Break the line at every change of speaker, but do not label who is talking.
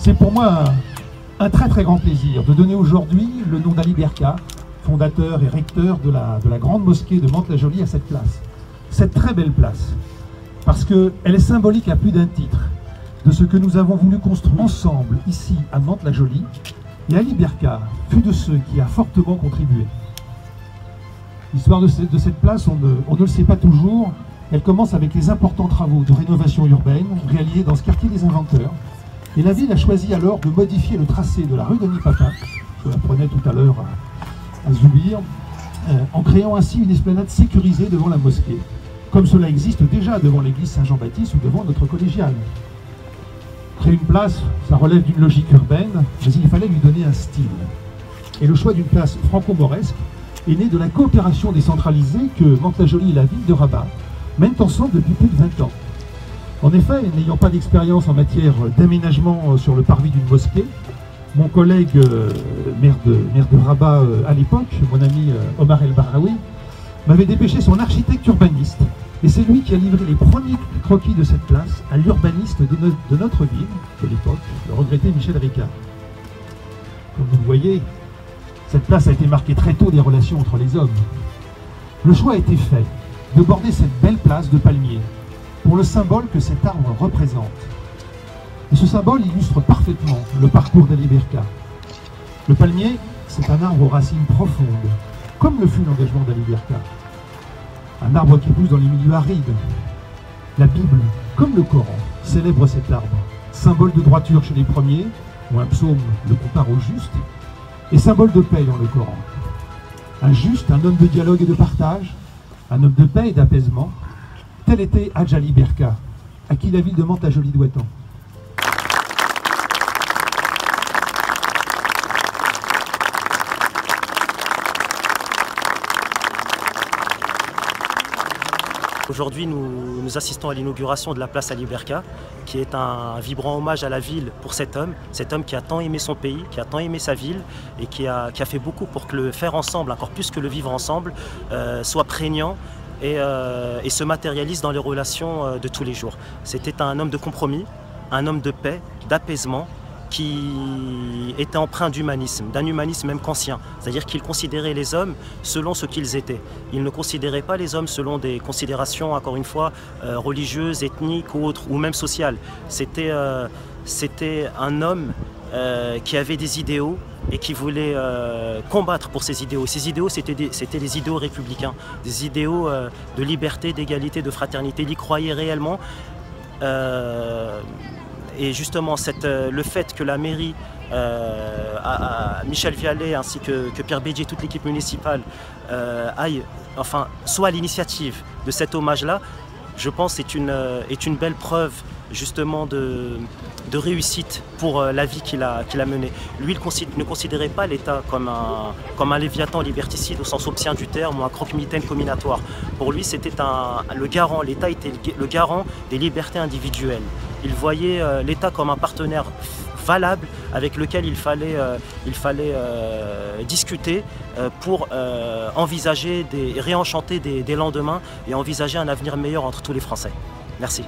C'est pour moi un très très grand plaisir de donner aujourd'hui le nom d'Ali Berka, fondateur et recteur de la grande mosquée de Mantes-la-Jolie, à cette place. Cette très belle place, parce qu'elle est symbolique à plus d'un titre de ce que nous avons voulu construire ensemble ici à Mantes-la-Jolie. Et Ali Berka fut de ceux qui a fortement contribué. L'histoire de cette place, on ne le sait pas toujours. Elle commence avec les importants travaux de rénovation urbaine réalisés dans ce quartier des Inventeurs. Et la ville a choisi alors de modifier le tracé de la rue Denis Papin, je l'apprenais tout à l'heure à Zoubir, en créant ainsi une esplanade sécurisée devant la mosquée, comme cela existe déjà devant l'église Saint-Jean-Baptiste ou devant notre collégiale. Créer une place, ça relève d'une logique urbaine, mais il fallait lui donner un style. Et le choix d'une place franco-mauresque est né de la coopération décentralisée que Mantes-la-Jolie et la ville de Rabat mènent ensemble depuis plus de 20 ans. En effet, n'ayant pas d'expérience en matière d'aménagement sur le parvis d'une mosquée, mon collègue maire de Rabat à l'époque, mon ami Omar El Baraoui, m'avait dépêché son architecte urbaniste. Et c'est lui qui a livré les premiers croquis de cette place à l'urbaniste de notre ville, de l'époque, le regretté Michel Ricard. Comme vous le voyez, cette place a été marquée très tôt des relations entre les hommes. Le choix a été fait de border cette belle place de palmiers, pour le symbole que cet arbre représente. Et ce symbole illustre parfaitement le parcours d'Ali Berka. Le palmier, c'est un arbre aux racines profondes, comme le fut l'engagement d'Ali Berka. Un arbre qui pousse dans les milieux arides. La Bible, comme le Coran, célèbre cet arbre, symbole de droiture chez les premiers, où un psaume le compare au juste, et symbole de paix dans le Coran. Un juste, un homme de dialogue et de partage, un homme de paix et d'apaisement. Tel était Hadj Ali Berka, à qui la ville de Mantes-la-Jolie doit tant.
Aujourd'hui, nous assistons à l'inauguration de la place Ali Berka, qui est un vibrant hommage à la ville pour cet homme qui a tant aimé son pays, qui a tant aimé sa ville et qui a fait beaucoup pour que le faire ensemble, encore plus que le vivre ensemble, soit prégnant et se matérialise dans les relations de tous les jours. C'était un homme de compromis, un homme de paix, d'apaisement, qui était empreint d'humanisme, d'un humanisme même kantien, c'est-à-dire qu'il considérait les hommes selon ce qu'ils étaient. Il ne considérait pas les hommes selon des considérations, encore une fois, religieuses, ethniques ou autres, ou même sociales. C'était un homme qui avait des idéaux et qui voulait combattre pour ces idéaux. Ces idéaux, c'était des idéaux républicains, des idéaux de liberté, d'égalité, de fraternité. Il y croyait réellement. Et justement, le fait que la mairie, Michel Vialet ainsi que Pierre Bédier, toute l'équipe municipale, soit à l'initiative de cet hommage-là, je pense est une belle preuve justement de réussite pour la vie qu'il a menée. Lui, il ne considérait pas l'État comme un léviathan liberticide au sens obscien du terme ou un croque-mitaine combinatoire. Pour lui, c'était l'État était le garant des libertés individuelles. Il voyait l'État comme un partenaire valable avec lequel il fallait discuter pour envisager réenchanter des lendemains et envisager un avenir meilleur entre tous les Français. Merci.